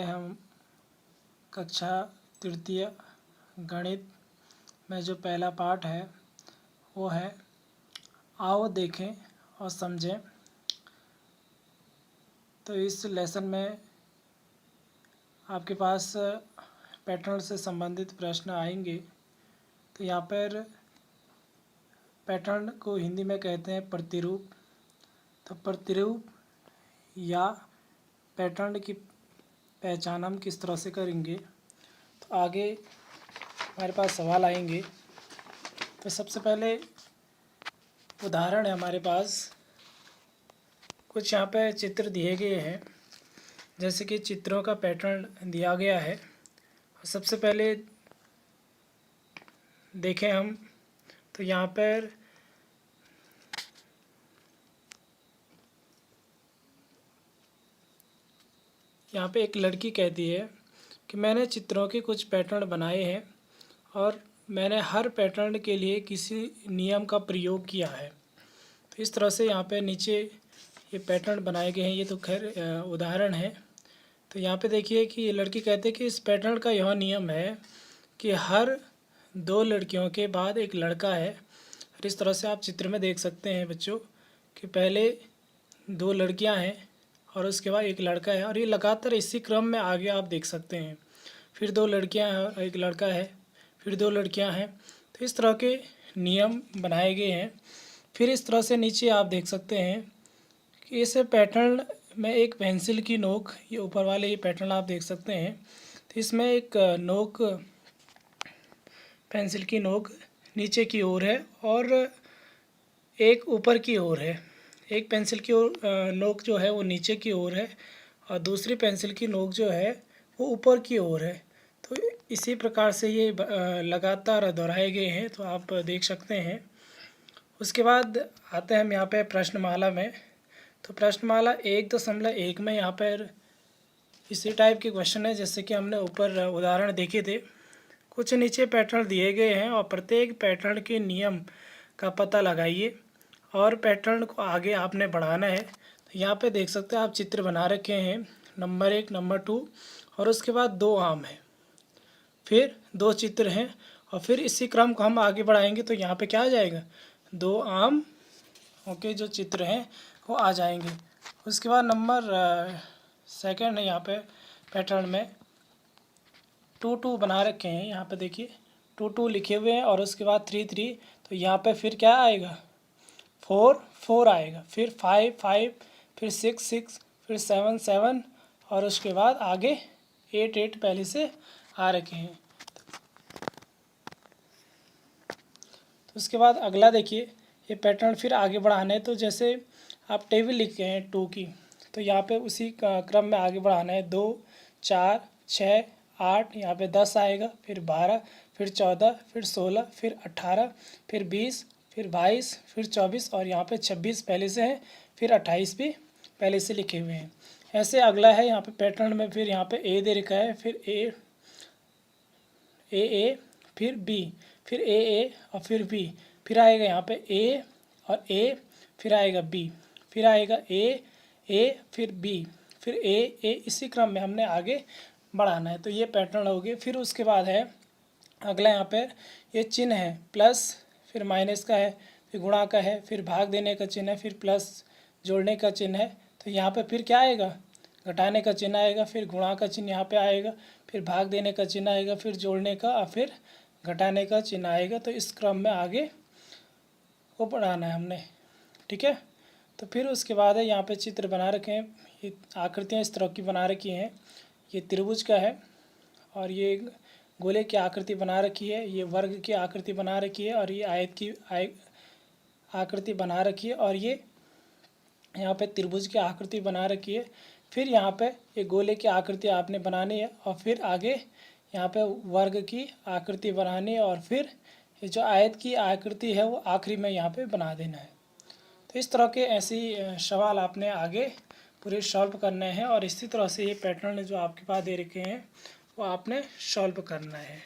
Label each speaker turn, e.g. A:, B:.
A: हम कक्षा तृतीय गणित में जो पहला पाठ है वो है आओ देखें और समझें। तो इस लेसन में आपके पास पैटर्न से संबंधित प्रश्न आएंगे। तो यहाँ पर पैटर्न को हिंदी में कहते हैं प्रतिरूप। तो प्रतिरूप या पैटर्न की पहचान हम किस तरह से करेंगे, तो आगे हमारे पास सवाल आएंगे। तो सबसे पहले उदाहरण है हमारे पास, कुछ यहाँ पे चित्र दिए गए हैं, जैसे कि चित्रों का पैटर्न दिया गया है। सबसे पहले देखें हम, तो यहाँ पर एक लड़की कहती है कि मैंने चित्रों के कुछ पैटर्न बनाए हैं और मैंने हर पैटर्न के लिए किसी नियम का प्रयोग किया है। तो इस तरह से यहाँ पे नीचे ये पैटर्न बनाए गए हैं। ये तो खैर उदाहरण है। तो यहाँ पे देखिए कि ये लड़की कहते हैं कि इस पैटर्न का यह नियम है कि हर दो लड़कियों के बाद एक लड़का है। और इस तरह से आप चित्र में देख सकते हैं बच्चों कि पहले दो लड़कियां हैं और उसके बाद एक लड़का है, और ये लगातार इसी क्रम में आगे आप देख सकते हैं। फिर दो लड़कियां हैं और एक लड़का है, फिर दो लड़कियां हैं। तो इस तरह के नियम बनाए गए हैं। फिर इस तरह से नीचे आप देख सकते हैं कि इस पैटर्न में एक पेंसिल की नोक, ये ऊपर वाले ये पैटर्न आप देख सकते हैं। तो इसमें एक नोक, पेंसिल की नोक नीचे की ओर है और एक ऊपर की ओर है। एक पेंसिल की नोक जो है वो नीचे की ओर है और दूसरी पेंसिल की नोक जो है वो ऊपर की ओर है। तो इसी प्रकार से ये लगातार दोहराए गए हैं, तो आप देख सकते हैं। उसके बाद आते हैं हम यहाँ पे प्रश्नमाला में। तो प्रश्नमाला 1.1 में यहाँ पर इसी टाइप के क्वेश्चन है जैसे कि हमने ऊपर उदाहरण देखे थे। कुछ नीचे पैटर्न दिए गए हैं और प्रत्येक पैटर्न के नियम का पता लगाइए और पैटर्न को आगे आपने बढ़ाना है। तो यहाँ पे देख सकते हैं आप चित्र बना रखे हैं, नंबर 1, नंबर 2, और उसके बाद 2 आम है, फिर 2 चित्र हैं, और फिर इसी क्रम को हम आगे बढ़ाएंगे। तो यहाँ पे क्या आ जाएगा, 2 आम ओके जो चित्र हैं वो आ जाएंगे। उसके बाद नंबर 2 है यहाँ पे पैटर्न में 2 बना रखे हैं। यहाँ पे देखिए 2 लिखे हुए हैं और उसके बाद 3 तो यहाँ पे फिर क्या आएगा, 4 आएगा, फिर 5 फिर 6 फिर 7 और उसके बाद आगे 8 पहले से आ रखे हैं। तो उसके बाद अगला देखिए, ये पैटर्न फिर आगे बढ़ाना है। तो जैसे आप टेबल लिखे हैं 2 की, तो यहाँ पे उसी क्रम में आगे बढ़ाना है। 2 4 6 8, यहाँ पे 10 आएगा, फिर 12, फिर 14, फिर 16, फिर 18, फिर 20, फिर 22, फिर 24 और यहाँ पे 26 पहले से है, फिर 28 भी पहले से लिखे हुए हैं। ऐसे अगला है यहाँ पे पैटर्न में, फिर यहाँ पे ए दे रखा है, फिर ए फिर बी, फिर ए और फिर बी, फिर आएगा यहाँ पे ए और ए, फिर आएगा बी, फिर आएगा ए फिर बी, फिर ए, इसी क्रम में हमने आगे बढ़ाना है। तो ये पैटर्न हो गए। फिर उसके बाद है अगला, यहाँ पे ये चिन्ह है प्लस, फिर माइनस का है, फिर गुणा का है, फिर भाग देने का चिन्ह है, फिर प्लस जोड़ने का चिन्ह है। तो यहाँ पे फिर क्या आएगा, घटाने का चिन्ह आएगा, फिर गुणा का चिन्ह यहाँ पे आएगा, फिर भाग देने का चिन्ह आएगा, फिर जोड़ने का और फिर घटाने का चिन्ह आएगा। तो इस क्रम में आगे वो बढ़ाना है हमने, ठीक है। तो फिर उसके बाद है यहाँ पे चित्र बना रखे हैं, ये आकृतियाँ इस तरह की बना रखी हैं। ये त्रिभुज का है और ये गोले की आकृति बना रखी है, ये वर्ग की आकृति बना रखी है और ये आयत की आकृति बना रखी है, और ये यहाँ पे त्रिभुज की आकृति बना रखी है। फिर यहाँ पे ये गोले की आकृति आपने बनानी है और फिर आगे यहाँ पे वर्ग की आकृति बनानी है, और फिर ये जो आयत की आकृति है वो आखिरी में यहाँ पे बना देना है। तो इस तरह के ऐसी सवाल आपने आगे पूरे सॉल्व करने हैं और इसी तरह से ये पैटर्न जो आपके पास दे रखे हैं वो आपने सॉल्व करना है।